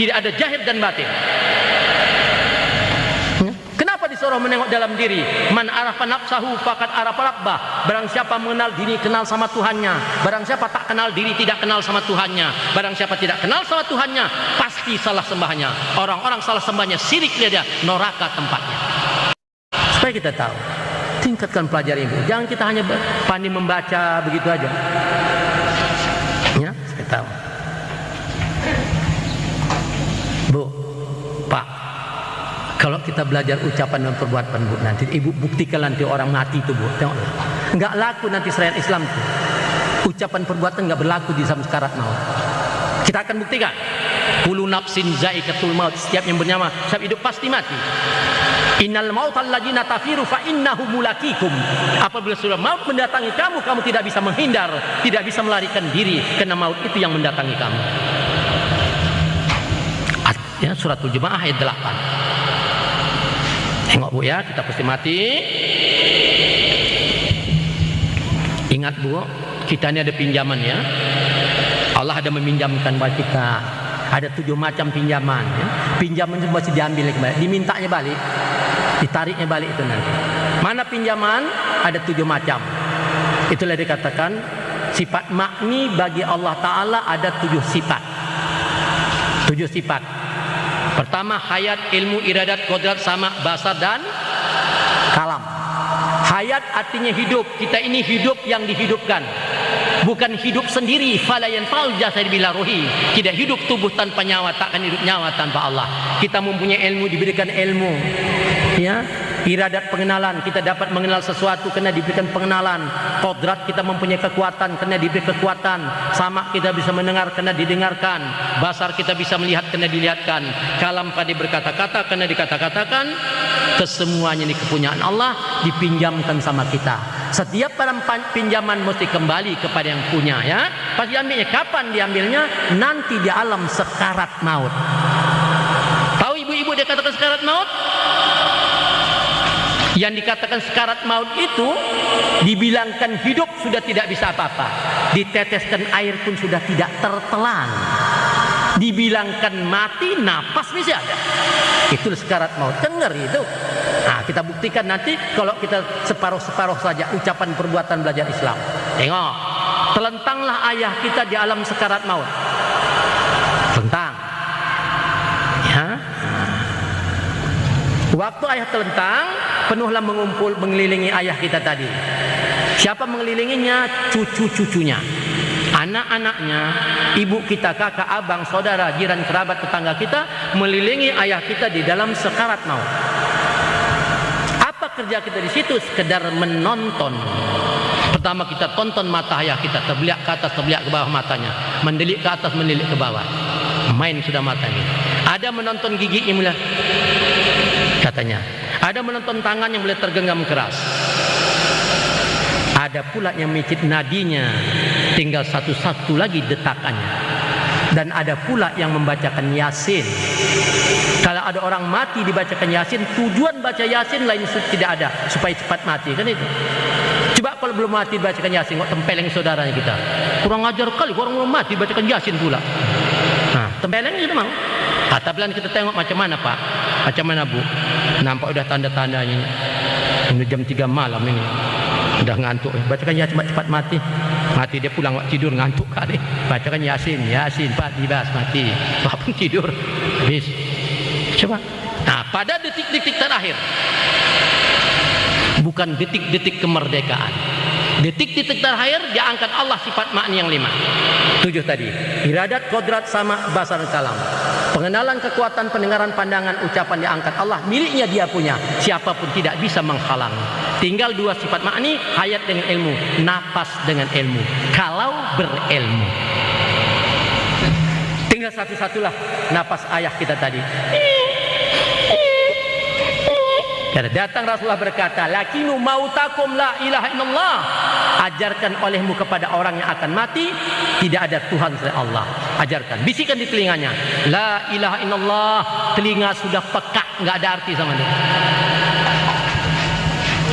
Diri ada jahir dan batin. Kenapa disuruh menengok dalam diri? Man arafa nafsahu faqad arafa rabbah. Barang siapa mengenal diri, kenal sama Tuhannya. Barang siapa tak kenal diri, tidak kenal sama Tuhannya. Barang siapa tidak kenal sama Tuhannya, pasti salah sembahnya. Orang-orang salah sembahnya, syirik dia, neraka tempatnya. Supaya kita tahu, tingkatkan pelajari Ibu. Jangan kita hanya pandai membaca begitu aja. Ya, saya tahu. Bu, Pak, kalau kita belajar ucapan dan perbuatan, Bu, nanti Ibu buktikan nanti orang mati itu, Bu. Tengoklah. Enggak laku nanti syariat Islam itu. Ucapan perbuatan enggak berlaku di zaman sekarat maut. Kita akan buktikan. Kullu nafsin za'iqatul maut. Setiap yang bernyawa, setiap hidup pasti mati. Innal mautal ladzina tafiru fa innahu mulaqikum. Apabila sudah maut mendatangi kamu, kamu tidak bisa menghindar, tidak bisa melarikan diri, karena maut itu yang mendatangi kamu. Ya, suratul Jumu'ah ayat 8. Tengok, Bu, ya, kita pasti mati. Ingat, Bu, kita ini ada pinjaman, ya. Allah ada meminjamkan buat kita. Ada 7 macam pinjaman, ya. Pinjaman itu masih diambil kembali, dimintanya balik, ditariknya balik itu nanti. Mana pinjaman? Ada 7 macam. Itulah dikatakan sifat makni bagi Allah Ta'ala ada 7 sifat. 7 sifat. Pertama, hayat, ilmu, iradat, kodrat, sama, basar, dan kalam. Hayat artinya hidup. Kita ini hidup yang dihidupkan. Bukan hidup sendiri. Falayan faul jasad bila ruhi. Tidak hidup tubuh tanpa nyawa, takkan hidup nyawa tanpa Allah. Kita mempunyai ilmu, diberikan ilmu. Ya, iradat pengenalan, kita dapat mengenal sesuatu karena diberikan pengenalan. Kodrat, kita mempunyai kekuatan karena diberi kekuatan. Sama, kita bisa mendengar karena didengarkan. Basar, kita bisa melihat karena dilihatkan. Kalam, pada berkata-kata karena dikata-katakan. Kesemuanya ini kepunyaan Allah, dipinjamkan sama kita. Setiap pinjaman mesti kembali kepada yang punya, ya. Pasti diambilnya. Kapan diambilnya? Nanti di alam sekarat maut. Tahu ibu-ibu dia katakan sekarat maut? Yang dikatakan sekarat maut itu dibilangkan hidup sudah tidak bisa apa-apa, diteteskan air pun sudah tidak tertelan, dibilangkan mati, napas masih ada. Itu sekarat maut. Dengar itu. Nah, kita buktikan nanti kalau kita separuh-separuh saja ucapan perbuatan belajar Islam. Tengok, telentanglah ayah kita di alam sekarat maut. Telentang. Ya. Waktu ayah telentang, penuhlah mengumpul mengelilingi ayah kita tadi. Siapa mengelilinginya? Cucu-cucunya, anak-anaknya, ibu kita, kakak, abang, saudara, jiran, kerabat, tetangga kita mengelilingi ayah kita di dalam sekarat maut. Apa kerja kita di situ? Sekedar menonton. Pertama kita tonton mata ayah kita, terbeliak ke atas, terbeliak ke bawah matanya, mendelik ke atas, mendelik ke bawah. Main sudah matanya. Ada menonton giginya mulai, katanya. Ada menonton tangan yang mulai tergenggam keras. Ada pula yang micit nadinya, tinggal satu-satu lagi detakannya. Dan ada pula yang membacakan Yasin. Kalau ada orang mati dibacakan Yasin, tujuan baca Yasin lain tidak ada, supaya cepat mati, kan itu. Coba kalau belum mati dibacakan Yasin, kok tempeleng saudaranya kita. Kurang ajar kali, orang belum mati dibacakan Yasin pula. Nah, tempeleng itu mau. Tapi kita tengok macam mana Pak, macam mana Bu. Nampak udah tanda-tandanya. Ini jam 3 malam ini. Udah ngantuk, bacakan Yasin cepat mati. Mati dia pulang tidur ngantuk kali. Bacakan Yasin, Yasin Pak dibas mati. Pak pun tidur. Habis. Coba. Nah, pada detik-detik terakhir. Bukan detik-detik kemerdekaan. Detik-detik terakhir dia angkat Allah sifat makni yang 5. 7 tadi. Iradat, kodrat, sama, basar, kalam. Pengenalan, kekuatan, pendengaran, pandangan, ucapan diangkat Allah, miliknya dia punya. Siapapun tidak bisa menghalang. Tinggal 2 sifat makni, hayat dengan ilmu, napas dengan ilmu. Kalau berilmu. Tinggal satu-satulah napas ayah kita tadi. Datang Rasulullah berkata, lakinu mautakum la ilaha illallah. Ajarkan olehmu kepada orang yang akan mati, tidak ada Tuhan selain Allah. Ajarkan, bisikan di telinganya, la ilaha illallah. Telinga sudah pekak, nggak ada arti sama dia.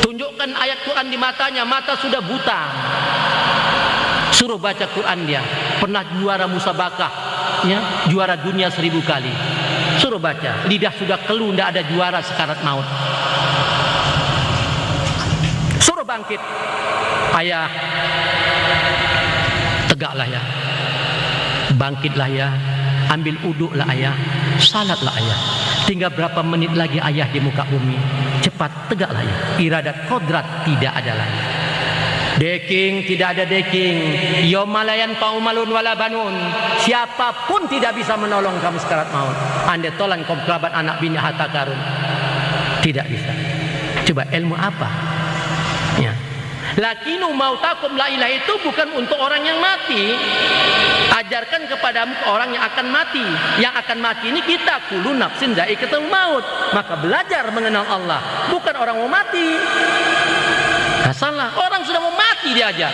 Tunjukkan ayat Quran di matanya, mata sudah buta. Suruh baca Quran dia. Pernah juara musabakah, ya, juara dunia 1000 kali. Suruh baca, lidah sudah keluh, tidak ada juara sekarat maut. Suruh bangkit, ayah, tegaklah ya, bangkitlah ya, ambil uduklah ayah, salatlah ayah. Tinggal berapa menit lagi ayah di muka bumi. Cepat, tegaklah ya. Iradat, kodrat tidak ada lagi. Deking, tidak ada deking. Yomalayan paumalun wala banun. Siapapun tidak bisa menolong kamu sekarat maut. Anda tolong kaum kerabat anak bini harta karun. Tidak bisa. Coba ilmu apa? Ya. Lakinu mautakum la ilaha itu bukan untuk orang yang mati. Ajarkan kepadamu ke orang yang akan mati. Yang akan mati ini kita, kullu nafsin dha'iqatul maut. Maka belajar mengenal Allah, bukan orang mau mati. Nah, salah, orang sudah mau mati diajar.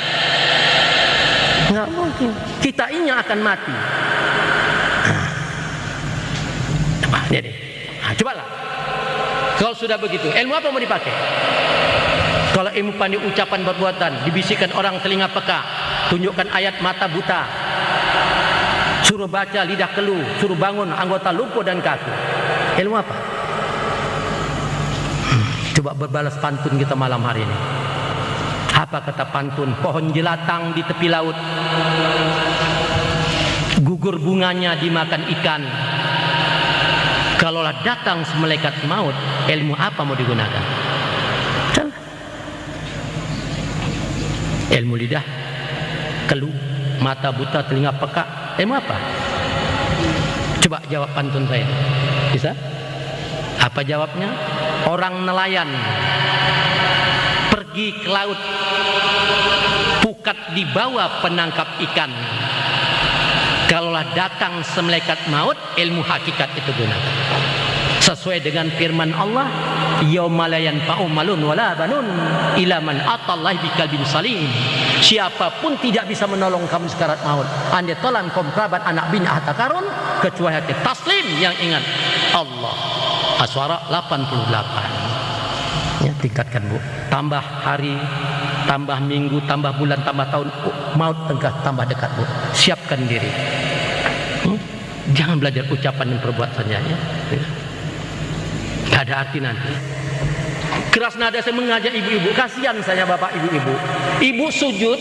Enggak mungkin. Kita ini yang akan mati. Nah, jadi, cobalah. Kalau sudah begitu, ilmu apa mau dipakai? Kalau ilmu pandai ucapan perbuatan, dibisikkan orang telinga peka, tunjukkan ayat mata buta, suruh baca lidah keluh, suruh bangun anggota lumpuh dan kaku. Ilmu apa? Coba berbalas pantun kita malam hari ini. Apa kata pantun? Pohon jelatang di tepi laut, gugur bunganya dimakan ikan. Kalaulah datang semalaikat maut, ilmu apa mau digunakan? Ilmu lidah keluh, mata buta, telinga peka. Ilmu apa? Coba jawab pantun saya. Bisa? Apa jawabnya? Orang nelayan pergi ke laut, pukat dibawa penangkap ikan. Kalaulah datang semalaikat maut, ilmu hakikat itu gunakan. Sesuai dengan firman Allah, yauma la yanfa'u malun wala banun illa man atallahi biqalbin salim. Siapapun tidak bisa menolong kamu sekarat maut. Anda tolong kaum kerabat anak bini harta karun kecuali hati taslim yang ingat Allah. Aswara 88. Ya, tingkatkan Bu. Tambah hari, tambah minggu, tambah bulan, tambah tahun, maut tambah dekat Bu. Siapkan diri. Jangan belajar ucapan dan perbuatannya ya. Gak ada arti nanti. Keras nada saya mengajak ibu-ibu, kasihan saya bapak ibu-ibu. Ibu sujud,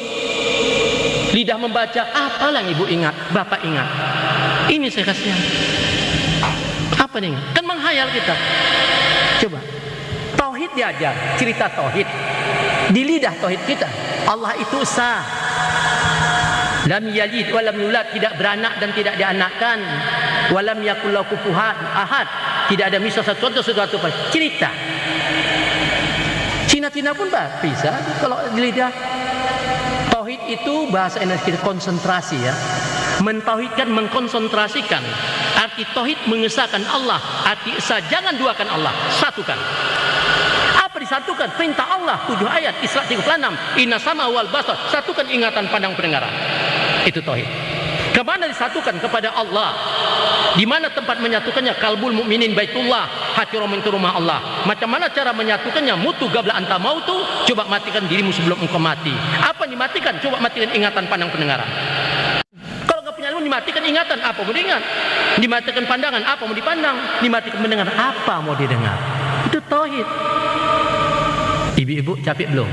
lidah membaca, apalah yang ibu ingat, bapak ingat. Ini saya kasihan. Apa nih? Kan menghayal kita. Coba. Tauhid diajar, cerita tauhid. Di lidah tauhid kita, Allah itu esa. Lam yalid wa lam yulad, tidak beranak dan tidak dianakkan. Wa lam yakul lahu kufuwan ahad, tidak ada misal sesuatu cerita. Cina-Cina pun bisa kalau di lidah. Tauhid itu bahasa Indonesia konsentrasi ya. Mentauhidkan, mengkonsentrasikan. Arti tauhid mengesahkan Allah. Arti esa jangan duakan Allah, satukan. Apa disatukan? Perintah Allah 7 ayat Isra 36. Inna sama wal basar, satukan ingatan, pandang, pendengaran. Itu tauhid. Kemana disatukan? Kepada Allah. Di mana tempat menyatukannya? Kalbul mukminin baitullah, hati orang itu rumah Allah. Macam mana cara menyatukannya? Mutu gabla anta mautu, coba matikan dirimu sebelum engkau mati. Apa dimatikan? Coba matikan ingatan, pandang, pendengaran. Kalau enggak punya ilmu, dimatikan ingatan, apa mau diingat? Dimatikan pandangan, apa mau dipandang? Dimatikan pendengaran, apa mau didengar? Itu tauhid. Ibu-ibu capek belum?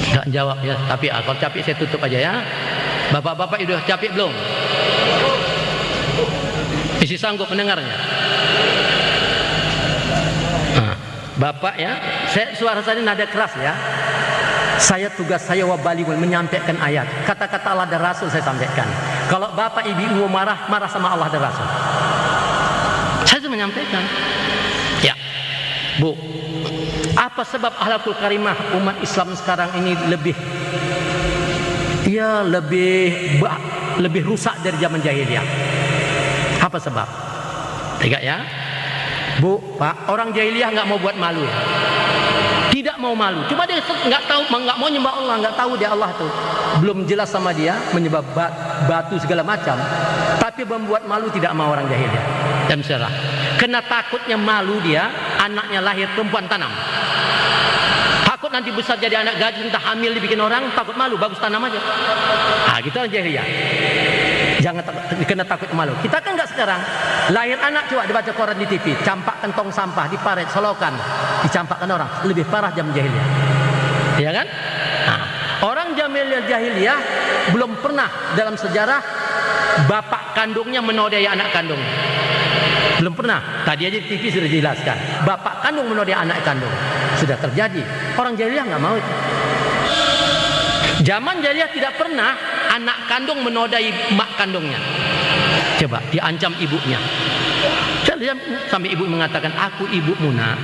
Enggak jawab ya, tapi kalau capek saya tutup aja ya. Bapak-bapak udah capek belum? Isi sanggup mendengarnya. Nah, Bapak ya, suara saya nada keras ya. Tugas saya wabali menyampaikan ayat. Kata-kata Allah dan Rasul saya sampaikan. Kalau Bapak Ibu marah sama Allah dan Rasul. Saya sudah menyampaikan. Ya, Bu. Apa sebab akhlakul karimah umat Islam sekarang ini lebih rusak dari zaman jahiliyah? Apa sebab? Tiga ya, Bu, Pak. Orang jahiliyah nggak mau buat malu ya. Tidak mau malu. Cuma dia nggak mau nyembah Allah, nggak tahu dia Allah tuh. Belum jelas sama dia, menyembah batu segala macam. Tapi membuat malu tidak mau orang jahiliyah. Dan saudara, kena takutnya malu dia, anaknya lahir perempuan tanam. Takut nanti besar jadi anak gadis, entah hamil dibikin orang, takut malu, bagus tanam aja. Ah, gitu orang jahiliyah. Jangan kena takut malu. Kita kan enggak sekarang. Lahir anak coba dibaca koran di TV, campakkan tong sampah, diparet, solokan, dicampakkan orang. Lebih parah zaman jahiliyah. Iya kan? Nah, orang jahiliyah belum pernah dalam sejarah bapak kandungnya menodai anak kandungnya. Belum pernah. Tadi aja di TV sudah dijelaskan. Bapak kandung menodai anak kandung. Sudah terjadi. Orang jahiliyah enggak mau itu. Zaman jahiliyah tidak pernah anak kandung menodai mak kandungnya. Coba diancam ibunya. Sampai ibu mengatakan, aku ibumu nak.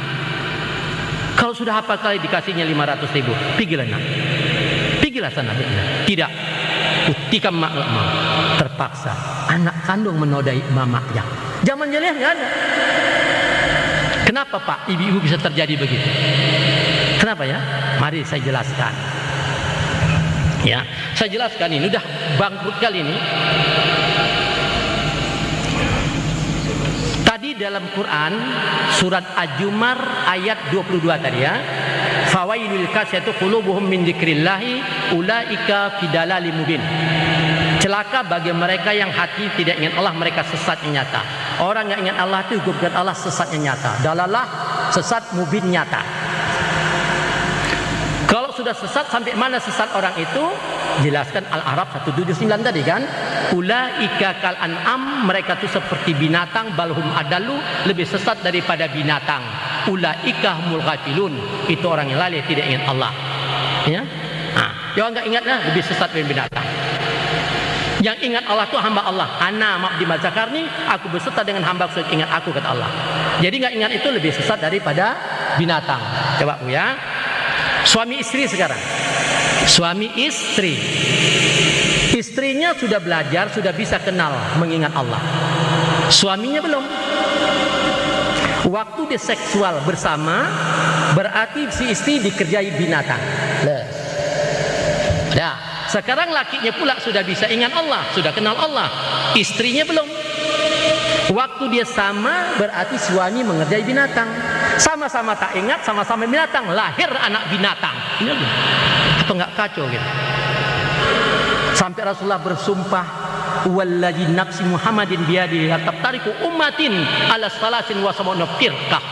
Kalau sudah hafal kali dikasihnya 500.000, pergilah nak. Pergilah sana. Tidak. Utikam mak mau. Terpaksa anak kandung menodai mamanya. Zaman jahiliyah nggak ada. Kenapa Pak ibu-ibu bisa terjadi begitu? Kenapa ya? Mari saya jelaskan. Ya, saya jelaskan ini udah bangkrut kali ini. Tadi dalam Quran surat Az-Zumar ayat 22 tadi ya. Fawailul kasatu qulubuhum min dzikrillahi ulaika fi dalalin mubin. Celaka bagi mereka yang hati tidak ingat Allah, mereka sesat yang nyata. Orang yang ingat Allah itu gugat Allah, sesat yang nyata. Dalalah sesat mubin nyata. Kalau sudah sesat, sampai mana sesat orang itu? Jelaskan Al-A'raf 179 tadi kan. Ulaika kal an'am, mereka itu seperti binatang, balhum adalu, lebih sesat daripada binatang. Ulaika humul ghafilun, itu orang yang lalai tidak ingat Allah. Ya. Nah, yang enggak ingatlah lebih sesat dari binatang. Yang ingat Allah itu hamba Allah. Ana ma'abdi mazakarni, aku berserta dengan hamba yang ingat aku, kata Allah. Jadi enggak ingat itu lebih sesat daripada binatang. Coba Bu ya. Suami istri sekarang. Suami istri. Istrinya sudah belajar, sudah bisa kenal mengingat Allah. Suaminya belum. Waktu dia seksual bersama, berarti si istri dikerjai binatang. Nah, sekarang lakinya pula sudah bisa ingat Allah, sudah kenal Allah. Istrinya belum. Waktu dia sama, berarti suami mengerjai binatang. Sama-sama tak ingat, sama-sama binatang, lahir anak binatang. Ini apa enggak kacau gitu? Sampai Rasulullah bersumpah, wallazi nafsi Muhammadin biyadihi la taftariqu ummatin ala salasin wa sab'una firqah.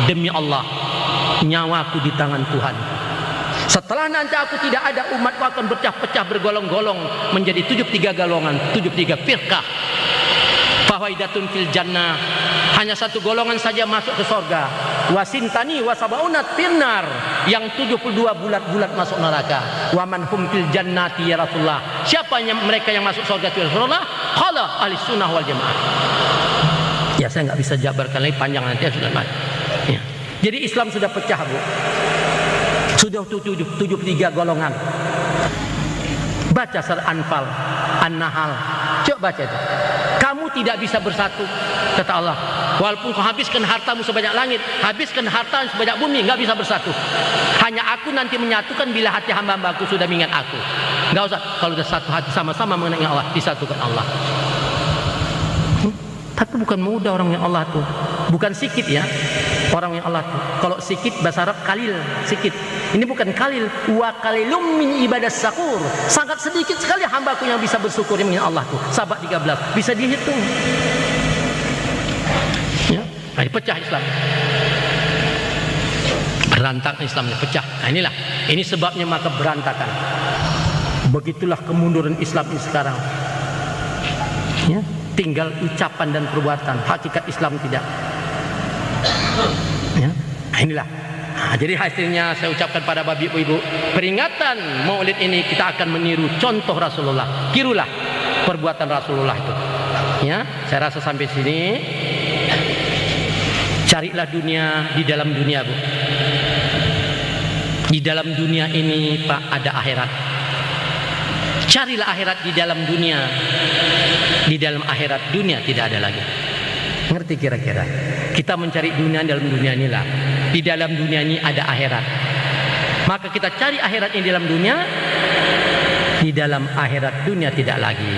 Demi Allah, nyawaku di tangan Tuhan. Setelah nanti aku tidak ada, umatku akan berpecah-pecah bergolong-golong menjadi 73 golongan, 73 firqah. Fawaidatun fil jannah, hanya satu golongan saja masuk ke surga. Wasintani wasabaunat finnar, yang 72 bulat-bulat masuk neraka. Waman hum fil jannati ya Rasulullah, siapa yang mereka yang masuk surga ya Rasulullah? Qala ahli sunnah wal jamaah. Ya saya nggak bisa jabarkan lagi, panjang nanti sudah mati. Ya. Jadi Islam sudah pecah Bu. Sudah 73 golongan. Baca surat Anfal, An-Nahl. Coba baca itu. Kamu tidak bisa bersatu, kata Allah. Walaupun kau habiskan hartamu sebanyak langit, habiskan harta sebanyak bumi, nggak bisa bersatu. Hanya aku nanti menyatukan bila hati hamba-hambaku sudah mengingat aku. Nggak usah, kalau sudah satu hati sama-sama mengenai Allah, disatukan Allah. Tapi bukan mudah orang yang Allah tuh. Bukan sikit ya. Orang yang Allah tuh. Kalau sikit bahasa Arab kalil, sikit. Ini bukan kalil, wa kalilum min ibadas syakur. Sangat sedikit sekali hambaku yang bisa bersyukur yang mengingat Allah tuh. Sahabat 13 bisa dihitung. Ya, nah, pecah Islam. Berantakan Islamnya, pecah. Nah, inilah, ini sebabnya maka berantakan. Begitulah kemunduran Islam ini sekarang. Ya, tinggal ucapan dan perbuatan, hakikat Islam tidak. Ya, nah, inilah. Nah, jadi hasilnya saya ucapkan pada bapak ibu, peringatan Maulid ini kita akan meniru contoh Rasulullah. Tirulah perbuatan Rasulullah itu. Ya, saya rasa sampai sini. Carilah dunia di dalam dunia, Bu. Di dalam dunia ini, Pak, ada akhirat. Carilah akhirat di dalam dunia. Di dalam akhirat dunia tidak ada lagi. Ngerti kira-kira? Kita mencari dunia dalam dunia inilah. Di dalam dunia ini ada akhirat. Maka kita cari akhirat ini dalam dunia. Di dalam akhirat dunia tidak lagi.